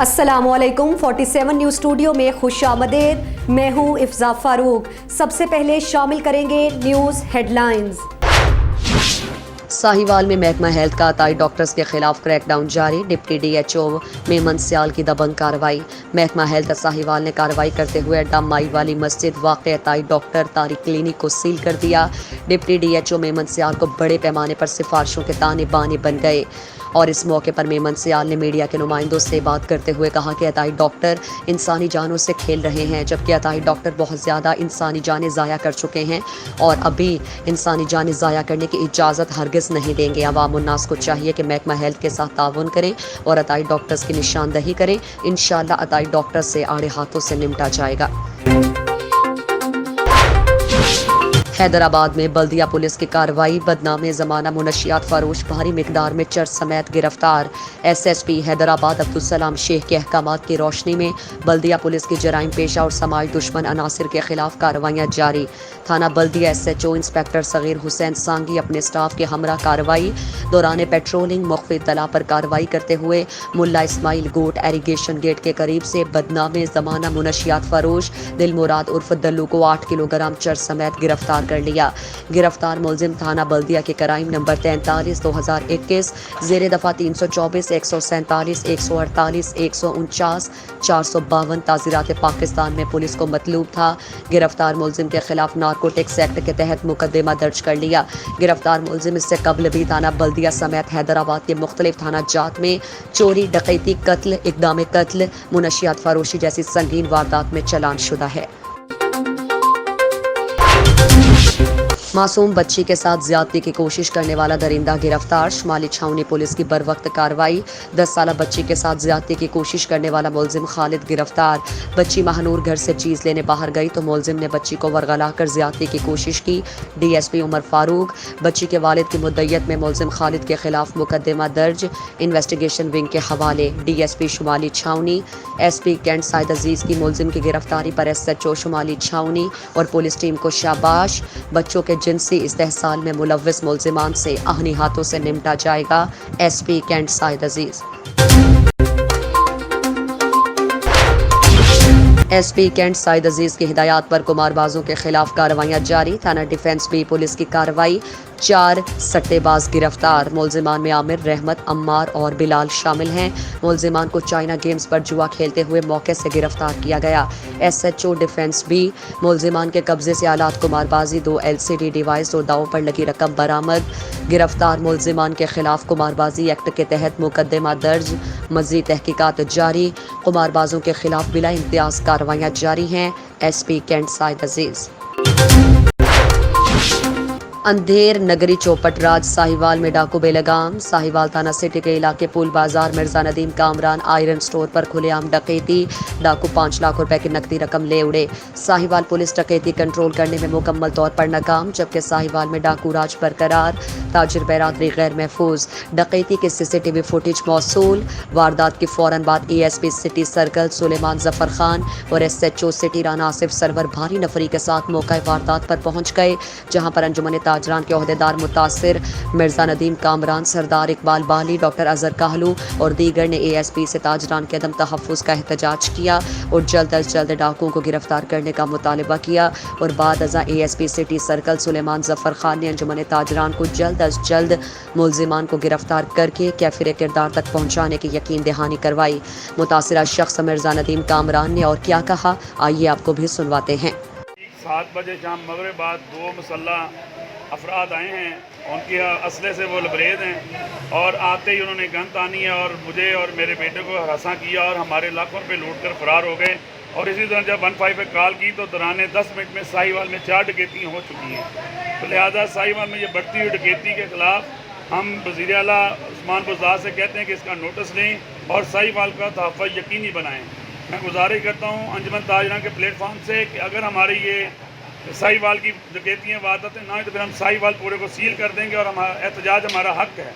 अस्सलाम वालेकुम 47 news studio में खुश आमदीद। मैं हूँ इफ्जा फारूक। सबसे पहले शामिल करेंगे न्यूज़ हेडलाइंस। साहिवाल में महकमा हेल्थ का अताई डॉक्टर्स के खिलाफ क्रैकडाउन जारी। डिप्टी DHO मेमन सियाल की दबंग कार्रवाई। महकमा हेल्थ साहिवाल ने कार्रवाई करते हुए अड्डा माई वाली मस्जिद वाक़े अताई डॉक्टर तारिक क्लिनिक को सील कर दिया। डिप्टी DHO मेमन सियाल को बड़े पैमाने पर सिफारिशों के ताने बाने बन गए और इस मौके पर मेमन सियाल ने मीडिया के नुमाइंदों से बात करते हुए कहा कि अताई डॉक्टर इंसानी जानों से खेल रहे हैं, जबकि अताई डॉक्टर बहुत ज़्यादा इंसानी जानें ज़ाया कर चुके हैं और अभी इंसानी जानें ज़ाया करने की इजाज़त हरगिज़ नहीं देंगे। अवाम उन्नास को चाहिए कि महकमा हेल्थ के साथ ताउन करें और अताई डॉक्टर्स की निशानदही करें। इंशाअल्लाह अताई डॉक्टर से आड़े हाथों से निपटा जाएगा। हैदराबाद में बल्दिया पुलिस की कार्रवाई। बदनाम ज़माना मुनशियात फरोश भारी मिकदार में चर्च समेत गिरफ्तार। SSP हैदराबाद अब्दुल सलाम शेख के अहकामात की रोशनी में बल्दिया पुलिस की जराइम पेशा और समाज दुश्मन अनासिर के खिलाफ कार्रवाइयाँ जारी। थाना बल्दिया SHO इंस्पेक्टर सगीर हुसैन सांगी अपने स्टाफ के हमरा कार्रवाई दौरान पेट्रोलिंग मुख्फी तला पर कार्रवाई करते हुए मुल्ला इस्माइल गोट एरीगेशन गेट के करीब से बदनाम ज़माना मुनशियात फरोश दिल मुराद उर्फ दल्लू को 8 किलोग्राम चर्च समेत गिरफ्तार कर लिया। गिरफ्तार मुलजिम थाना बल्दिया के क्राइम नंबर 43/2021 ज़ेर दफ़ा 324, 147, 148, 149, 452 ताज़ीरात पाकिस्तान में पुलिस को मतलूब था। गिरफ्तार मुलजिम के खिलाफ नारकोटिक्स एक्ट के तहत मुकदमा दर्ज कर लिया। गिरफ्तार मुलजिम इससे कबल भी थाना बल्दिया समेत हैदराबाद के मुख्तलिफ थाना जात में चोरी, डकैती, कत्ल, इक़दाम कत्ल, मुनशियात फरोशी जैसी संगीन वारदात में चालान शुदा है। मासूम बच्ची के साथ ज्यादती की कोशिश करने वाला दरिंदा गिरफ्तार। शुमाली छावनी पुलिस की बरवक्त कार्रवाई। 10 साल बच्ची के साथ ज्यादती की कोशिश करने वाला मुलजिम खालिद गिरफ्तार। बच्ची महानूर घर से चीज़ लेने बाहर गई तो मुलजिम ने बच्ची को वरगला कर ज्यादती की कोशिश की। DSP उमर फारूक। बच्ची के वालिद की मुद्दयत में मुलजिम खालिद के खिलाफ मुकदमा दर्ज, इन्वेस्टिगेशन विंग के हवाले। DSP शुमाली छावनी। SP कैंट साइद अजीज़ की मुलजिम की गिरफ्तारी पर SHO शुमाली छावनी और पुलिस टीम को शाबाश। बच्चों के जिनसी इस्तेहसाल में मुलव्विस मुलजिमान से आहनी हाथों से निपटा जाएगा। SP कैंट साइद अजीज़। SP कैंट साइद अजीज़ की हिदायत पर कुमारबाजों के खिलाफ कार्रवाइयाँ जारी। थाना डिफेंस भी पुलिस की कार्रवाई। 4 सट्टेबाज गिरफ्तार। मुलजिमान में आमिर, रहमत, अम्मार और बिलाल शामिल हैं। मुलजिमान को चाइना गेम्स पर जुआ खेलते हुए मौके से गिरफ्तार किया गया। SHO डिफेंस भी मुलजिमान के कब्जे से आलात कुमारबाजी, 2 LCD डिवाइस और दावों पर लगी रकम बरामद। गिरफ्तार मुलजिमान के खिलाफ कुमारबाजी एक्ट के तहत मुकदमा दर्ज, मज़ीद तहकीकात जारी। कुमारबाजों के खिलाफ बिला इम्तियाज कार्रवाइयाँ जारी हैं। SP कैंट साइद अजीज़। अंधेर नगरी चौपट राज साहिवाल में डाकू बेलगाम। साहिवाल थाना सिटी के इलाके पुल बाजार मिर्जा नदीम कामरान आयरन स्टोर पर खुलेआम डकैती। डाकू 5 लाख रुपए की नकदी रकम ले उड़े। साहिवाल पुलिस डकैती कंट्रोल करने में मुकम्मल तौर पर नाकाम, जबकि साहिवाल में डाकू राज बरकरार। ताजिर बैरादरी गैर महफूज। डकैती के CCTV फुटेज मौसूल। वारदात के फौरन बाद ASP city circle Suleman Zafar Khan और SHO सिटी राना आसिफ सरवर भारी नफरी के साथ मौका वारदात पर पहुंच गए, जहां पर अंजुमन ताजरान के ओहदेदार मुतासिर मिर्जा नदीम कामरान, सरदार इकबाल बाली, डॉक्टर अजहर काहलू और दीगर ने ASP से ताजरान के अदम तहफ़्फ़ुज़ का एहतजाज किया और जल्द अज जल्द डाकुओं को गिरफ्तार करने का मुतालबा किया। और बाद अज़ा ASP city circle Suleman Zafar Khan ने अंजुमन ताजरान को जल्द अज जल्द मुलजिमान को गिरफ्तार करके कैफिर किरदार तक पहुँचाने की यकीन दहानी करवाई। मुतासिरा शख्स मिर्जा नदीम कामरान ने और क्या कहा, आइए आपको भी सुनवाते हैं। 7 बजे शाम मगरिब बाद 2 मुसल्लह अफराद आए हैं, उनकी असले से वो लबरेज हैं और आते ही उन्होंने गन तानी है और मुझे और मेरे बेटे को हरासा किया और हमारे लाखों रुपये लूट कर फरार हो गए। और इसी तरह जब 15 पे कॉल की तो दौरान 10 मिनट में साहिवाल में 4 डकैतियाँ हो चुकी हैं। तो लिहाजा साहिवाल में ये बढ़ती हुई डकैती के ख़िलाफ़ हम वज़ीर आला उस्मान बुज़दार से कहते हैं कि इसका नोटिस लें और साहिवाल का तहफ़्फ़ुज़ यकीनी बनाएँ। मैं गुजारिश करता हूँ अंजुमन ताजरान के प्लेटफार्म से कि अगर हमारी ये साहिवाल की डकैतियाँ वारदातें ना हो तो फिर हम साहिवाल पूरे को सील कर देंगे और हमारा एहतजाज हमारा हक है।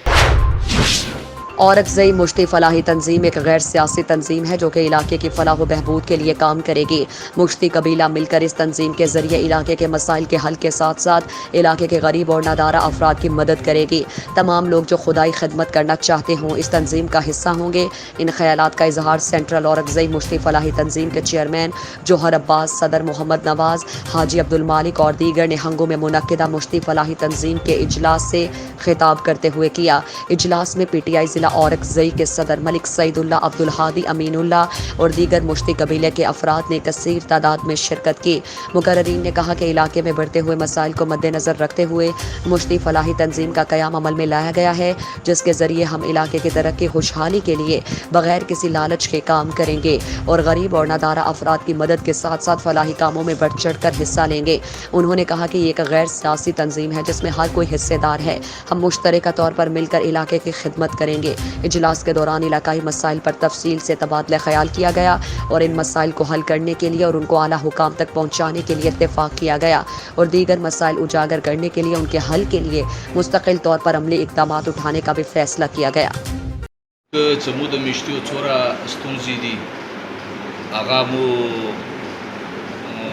औरकज़ई मुश्ती फलाही तंजीम एक गैर सियासी तंजीम है जो कि इलाके की फलाह व बहबूद के लिए काम करेगी। मुश्ती कबीला मिलकर इस तंजीम के जरिए इलाके के मसाइल के हल के साथ साथ इलाके के गरीब और नादारा अफराद की मदद करेगी। तमाम लोग जो खुदाई खिदमत करना चाहते हों इस तंजीम का हिस्सा होंगे। इन ख्यालात का इजहार सेंट्रल औरकज़ई मुश्ती फलाही तंजीम के चेयरमैन जोहर अब्बास, सदर मोहम्मद नवाज, हाजी अब्दुल मालिक और दीगर ने हंगों में मुनक्किदा मुश्ती फलाही तंजीम के इजलास से खिताब करते हुए किया। इजलास में PTI जिला औरकज़ई के सदर मलिक सईदुल्लाह, अब्दुल हादी, अमीनुल्लाह और दीगर मुश्ती कबीले के अफराद ने कसीर तादाद में शिरकत की। मुकर्ररीन ने कहा कि इलाके में बढ़ते हुए मसाइल को मद्देनज़र रखते हुए मुश्ती फलाही तंजीम का क़याम अमल में लाया गया है, जिसके ज़रिए हम इलाके की तरक्की खुशहाली के लिए बग़ैर किसी लालच के काम करेंगे और गरीब और नादारा अफराद की मदद के साथ साथ फलाही कामों में बढ़ चढ़ कर हिस्सा लेंगे। उन्होंने कहा कि ये एक गैर सियासी तंजीम है जिसमें हर कोई हिस्सेदार है। हम मुश्तरका तौर पर मिलकर इलाके की खिदमत करेंगे। इजलास के दौरान इलाकाई मसाइल पर तफसील से तबादला ख्याल किया गया और इन मसाइल को हल करने के लिए और उनको आला हुकाम तक पहुँचाने के लिए इत्तेफाक किया गया और दीगर मसाइल उजागर करने के लिए उनके हल के लिए मुस्तकिल तौर पर अमली इक़दामात उठाने का भी फैसला किया गया। चमूद मिश्ती छोरा स्तुंजी दी आगा मो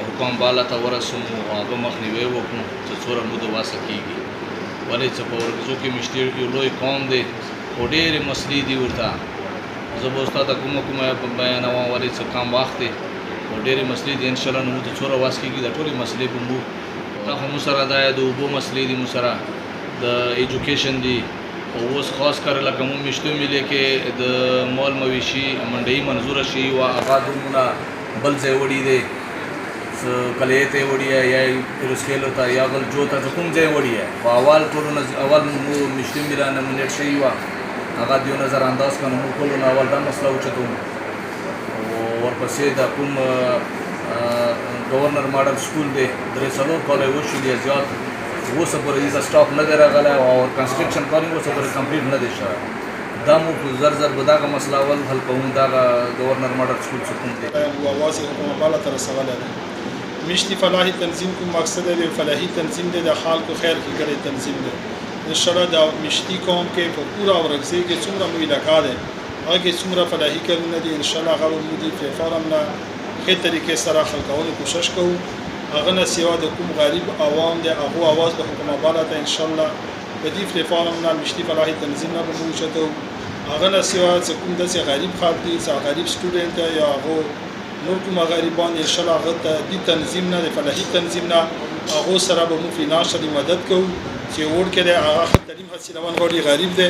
हुकाम बाला था वरसमो आगा मखनीवे वो छोरा मुद वासकीगी वाले चपोर जो कि मिश्ती की लोई कौम दे ओडेर मसली दी उड़ता जबोस्ता तक कुम बयानवा वाले से काम वाखते ओडेर मसली दी इंशाल्लाह मुद छोरा वासकीगी दटोरी मसले बुमु ता हम मुसरा दाया दो वो मसले दी मुसरा द एजुकेशन दी और वो खास कर लगा मु मिश्ती मिले के द मॉल मवेशी मंडई मंजूर शी व आगादुना बल से वड़ी दे कलेते वड़ी है या फिर स्केल होता है या गल जो था हुकुम जे वड़ी है वो अवाल को अवाल मु मिश्ती मिला न मिनट से हुआ आगा दियो नज़र अंदाज का नमू को न अवाल दा मसला उचतो और पसे दा कुम गवर्नर मॉडल स्कूल दे दरेसलो कॉलेज वो शुलिया जात वो सब पर इसका स्टॉक न दे रहा गला और कंस्ट्रक्शन कॉलिंग वो सब पर कंप्लीट न दे शा दामू जर बदा का मसला अवल हल कहूं दा गवर्नर मॉडल स्कूल सुकून दे वो आवाज़ हुकूमत बाला तरह सवाल है मिश्ती फलाही तंजीम को मकसद है फलाही तंजीम दे हाल को खैर की करे तंजीम दे इंशाल्लाह दा मिश्ती कौम के पूरा औरकज़ई के चुमरा मु इलाका दे आगे चुमरा फलाही करने दी इंशाल्लाह गब मुदी प्लेटफॉर्म ना के तरीके सरा खलकाउने कोशिश कहूँ अगना सिवा द कुम गरीब आवाम दे अगो आवाज़ द हुकूमत बाला ता इंशाल्लाह बदी प्लेटफॉर्म ना मिश्ती फलाही तंजीम ना बमुचतो अगना सिवा से कुम द से गरीब खाती से गरीब स्टूडेंट या अगो नूर कुम गरीबान इंशाल्लाह गत दी तंजीम ना फलाही तंजीम ना अगो सरा बमु फिनांशियली मदद को से वोट के लिए आगा तलीम हासिल वन गोली गरीब दे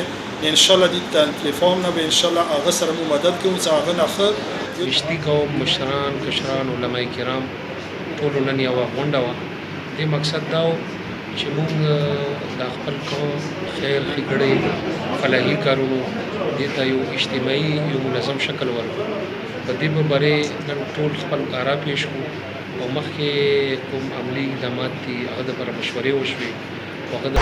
इंशाल्लाह दी प्लेटफॉर्म ना बे इंशाल्लाह आगा सरा मु मदद को से आगा ना मिश्ती कौम मशरान कशरान उलमाए किराम ټول نن یو غونډه وه دې مقصد دا و چې موږ د خپل قوم خیر ښېګړې فلاحي کارونو دې ته یو اجتماعي یو منظم شکل ورکړو په دې به برې نن ټول خپل کارا پیش کړو او مخکې کوم عملي اقدامات دي هغه دپاره مشورې وشوې او هغه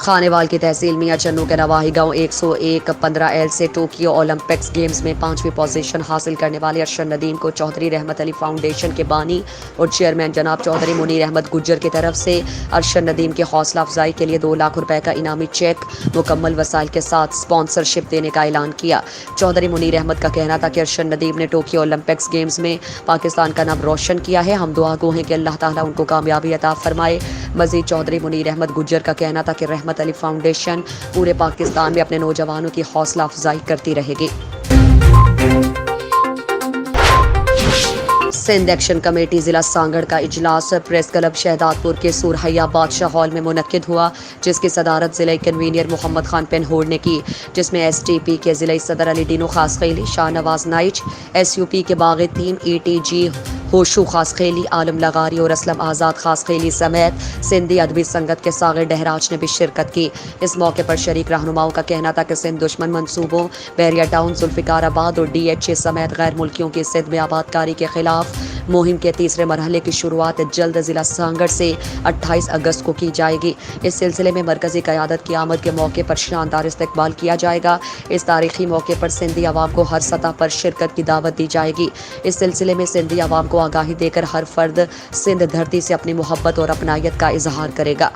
खानेवाल की तहसील मियां चन्नू के नवाही गांव 101-15L से टोक्यो ओलंपिक्स गेम्स में 5वीं पोजीशन हासिल करने वाले अरशद नदीम को चौधरी रहमत अली फाउंडेशन के बानी और चेयरमैन जनाब चौधरी मुनीर अहमद गुज्जर की तरफ से अरशद नदीम की हौसला अफजाई के लिए 2 लाख रुपए का इनामी चेक मुकम्मल वसाइल के साथ स्पॉन्सरशिप देने का ऐलान किया। चौधरी मुनीर अहमद का कहना था कि अरशद नदीम ने टोक्यो ओलंपिक्स गेम्स में पाकिस्तान का नाम रोशन किया है। हम दुआ गो हैं कि अल्लाह ताला उनको कामयाबी अता फरमाए। मजीद चौधरी मुनीर अहमद गुज्जर का कहना था कि रहमत अली फाउंडेशन पूरे पाकिस्तान में अपने नौजवानों की हौसला अफजाई करती रहेगी। सिंध एक्शन कमेटी जिला सांगड़ का इजलास प्रेस क्लब शहदादपुर के सुरहैया बादशाह हॉल में मुनक्किद हुआ, जिसकी सदारत जिला कन्वीनर मोहम्मद खान पेनहोड़ ने की, जिसमें STP के जिला सदर अली डीनो खास खेली, शाहनवाज नाइच, SUP के बागी टीम ETG होशू खास खेली, आलम लगारी और असलम आज़ाद खास खेली समेत सिंधी अदबी संगत के सागिर डहराज ने भी शिरकत की। इस मौके पर शरीक रहनुमाओं का कहना था कि सिंध दुश्मन मंसूबों बैरिया टाउन, जुल्फिकाराबाद और DHA समेत गैर मुल्कियों की सिंध में आबादकारी के खिलाफ मुहिम के तीसरे मरहले की शुरुआत जल्द जिला सांगड़ से 28 अगस्त को की जाएगी। इस सिलसिले में मरकजी क़यादत की आमद के मौके पर शानदार इस्तकबाल किया जाएगा। इस तारीखी मौके पर सिंधी आवाम को हर सतह पर शिरकत की दावत दी जाएगी। इस सिलसिले में सिंधी आवाम को आगाही देकर हर फर्द सिंध धरती से अपनी मोहब्बत और अपनायत का इजहार करेगा।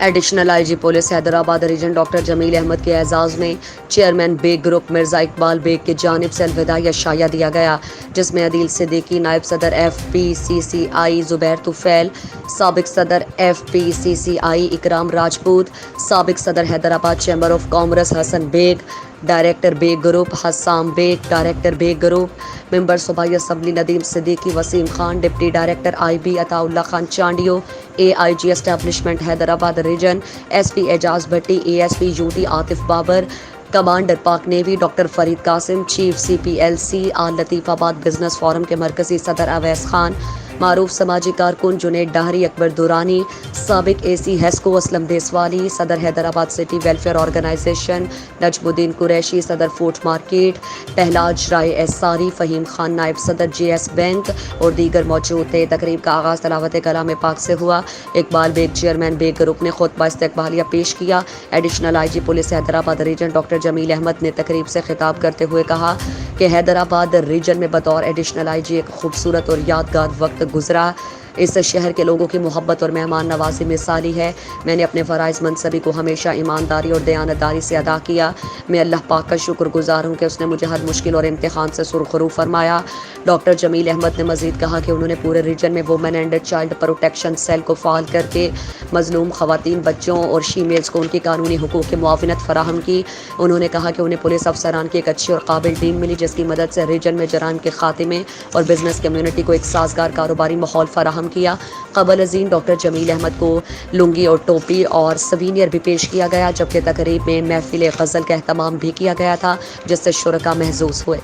Additional IG police Hyderabad region doctor Jameel Ahmed के एजाज़ में चेयरमैन बेग ग्रुप मिर्ज़ा इकबाल बेग की जानिब से अलविदाई शाया दिया गया, जिसमें अदील सिद्दीकी नायब सदर FPCCI ज़ुबैर तुफ़ैल, साबिक सदर FPCCI इकराम राजपूत, साबिक सदर Hyderabad chamber of commerce Hasan Baig, director Baig group Hasam Baig, director Baig group, member सूबाई assembly Nadeem Siddiqui Waseem Khan, deputy director IB Ataullah Khan Chandio, AIG establishment Hyderabad region, SP Ejaz Bhatti, ASP UT Atif Babar, commander Pak navy doctor Farid Qasim, chief CPLC आल लतीफ़ाबाद बिजनेस फोरम के मरकज़ी सदर अवैस खान, मारूफ समाजी कारकुन जुनेद डाहरी, अकबर दुरानी, साबिक AC हेस्को असलम देसवाली, सदर Hyderabad city welfare organisation Najmuddin Qureshi, सदर फूड मार्केट पहलाज राय एसारी, फ़हीम खान नायब सदर JS बैंक और दीगर मौजूद थे। तकरीब का आगाज़ तलावत कलाम पाक से हुआ। इकबाल बेग चेयरमैन बेग ग्रुप ने खुतबा इस्तकबालिया पेश किया। Additional IG police Hyderabad region doctor Jameel Ahmed ने तकरीब से खिताब करते हुए कहा कि हैदराबाद रीजन में बतौर एडिशनल IG एक खूबसूरत और यादगार वक्त गुजरा। इस शहर के लोगों की मोहब्बत और मेहमान नवाजी मिसाली है। मैंने अपने फ़राइज़ मनसबी को हमेशा ईमानदारी और दयानतदारी से अदा किया। मैं अल्लाह पाक का शुक्रगुजार हूँ कि उसने मुझे हर मुश्किल और इम्तिहान से सुरखरू फरमाया। डॉक्टर जमील अहमद ने मज़ीद कहा कि उन्होंने पूरे रीजन में women and child protection cell को फ़ाल करके मज़लूम ख़वातीन, बच्चों और शीमेल्स को उनकी कानूनी हुकूक़ की मुआवनत फ़राहम की। उन्होंने कहा कि उन्हें पुलिस अफसरान की एक अच्छी और काबिल टीम मिली, जिसकी मदद से रीजन में जराइम के खात्मे और बिजनेस कम्यूनिटी को एक साजगार कारोबारी माहौल फराहम किया। कबल अज़ीम डॉक्टर जमील अहमद को लुंगी और टोपी और सवीनियर भी पेश किया गया, जबकि तकरीब में महफिल गज़ल का एहतमाम भी किया गया था, जिससे शुरका महसूस हुए।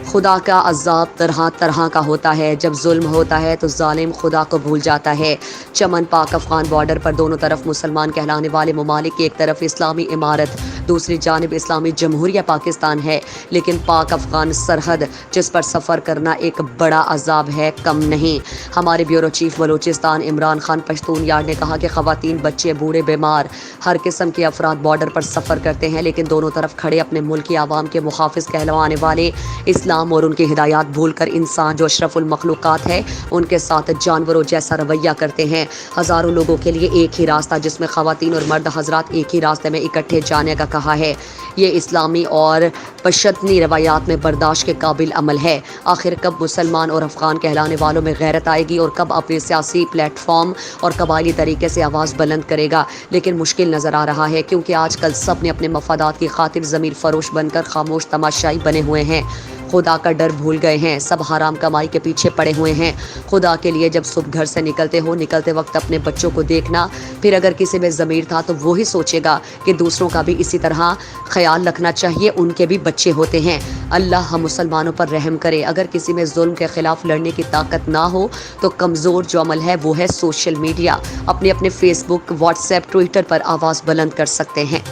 खुदा का अज़ाब तरह तरह का होता है। जब जुल्म होता है तो जालिम खुदा को भूल जाता है। चमन पाक अफ़गान बॉर्डर पर दोनों तरफ मुसलमान कहलाने वाले ममालिक की एक तरफ इस्लामी इमारत, दूसरी जानिब इस्लामी जमहूरिया पाकिस्तान है, लेकिन पाक अफ़गान सरहद जिस पर सफ़र करना एक बड़ा अज़ाब है, कम नहीं। हमारे ब्यूरो चीफ बलूचिस्तान इमरान खान पश्तून यार ने कहा कि ख़वातीन, बच्चे, बूढ़े, बीमार, हर किस्म के अफराद बॉर्डर पर सफ़र करते हैं, लेकिन दोनों तरफ खड़े अपने मुल्क की आवाम के मुहाफ़िज़ कहलवाने वाले इस्लाम और उनकी हिदायत भूलकर इंसान जो अशरफुल मखलूक़ात है उनके साथ जानवरों जैसा रवैया करते हैं। हज़ारों लोगों के लिए एक ही रास्ता, जिसमें ख़वातीन और मर्द हज़रात एक ही रास्ते में इकट्ठे जाने का कहा है। ये इस्लामी और पशतनी रवायात में बर्दाश्त के काबिल अमल है। आखिर कब मुसलमान और अफ़गान कहलाने वालों में गैरत आएगी और कब अपने सियासी प्लेटफॉर्म और कबायली तरीके से आवाज़ बुलंद करेगा? लेकिन मुश्किल नज़र आ रहा है, क्योंकि आजकल सब ने अपने मफादात की खातिर ज़मीर फरोश बनकर खामोश तमाशाई बने हुए हैं। खुदा का डर भूल गए हैं, सब हराम कमाई के पीछे पड़े हुए हैं। खुदा के लिए जब सुबह घर से निकलते हो, निकलते वक्त अपने बच्चों को देखना, फिर अगर किसी में ज़मीर था तो वो ही सोचेगा कि दूसरों का भी इसी तरह ख्याल रखना चाहिए, उनके भी बच्चे होते हैं। अल्लाह हम मुसलमानों पर रहम करे। अगर किसी में जुल्म के ख़िलाफ़ लड़ने की ताकत ना हो तो कमज़ोर जो अमल है वो है सोशल मीडिया। अपने अपने फेसबुक, व्हाट्सएप, ट्विटर पर आवाज़ बुलंद कर सकते हैं।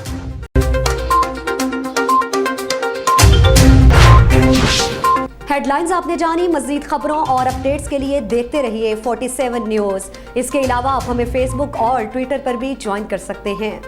हेडलाइंस आपने जानी। मज़ीद खबरों और अपडेट्स के लिए देखते रहिए 47 न्यूज़। इसके अलावा आप हमें फेसबुक और ट्विटर पर भी ज्वाइन कर सकते हैं।